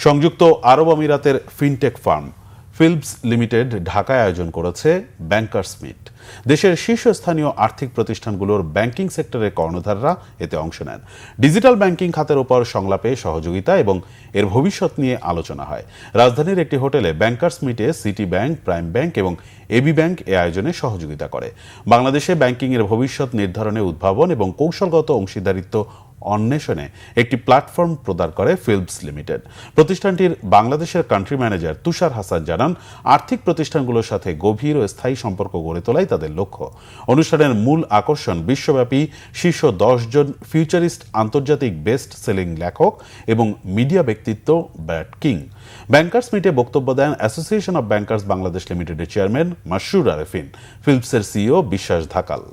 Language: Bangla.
সংযুক্ত আরব আমিরাতের ফিনটেক ফার্ম ফিল্পস লিমিটেড ঢাকায় আয়োজন করেছে ব্যাংকার্স মিট। দেশের শীর্ষস্থানীয় আর্থিক প্রতিষ্ঠানগুলোর ব্যাংকিং সেক্টরের কর্ণধাররা এতে অংশ নেন। ডিজিটাল ব্যাংকিং খাতের উপর সংলাপে সহযোগিতা এবং এর ভবিষ্যৎ নিয়ে আলোচনা হয়। রাজধানীর একটি হোটেলে ব্যাংকার্স মিটে সিটি ব্যাংক, প্রাইম ব্যাংক এবং এবি ব্যাংক এ আয়োজনে সহযোগিতা করে। বাংলাদেশে ব্যাংকিংয়ের ভবিষ্যৎ নির্ধারণে উদ্ভাবন এবং কৌশলগত অংশীদারিত্ব অন্বেষণে একটি প্ল্যাটফর্ম প্রদান করে ফিল্পস লিমিটেড। প্রতিষ্ঠানটির বাংলাদেশের কান্ট্রি ম্যানেজার তুষার হাসান জানান, আর্থিক প্রতিষ্ঠানগুলোর সাথে গভীর ও স্থায়ী সম্পর্ক গড়ে তোলাই তাদের লক্ষ্য। অনুষ্ঠানের মূল আকর্ষণ বিশ্বব্যাপী শীর্ষ 10 জন ফিউচারিস্ট, আন্তর্জাতিক বেস্ট সেলিং লেখক এবং মিডিয়া ব্যক্তিত্ব ব্র্যাড কিং। ব্যাংকার্স মিটে বক্তব্য দেন অ্যাসোসিয়েশন অব ব্যাংকার্স বাংলাদেশ লিমিটেডের চেয়ারম্যান মাসরুর আরেফিন, ফিল্পসের সিইও বিশ্বাস ধাকাল।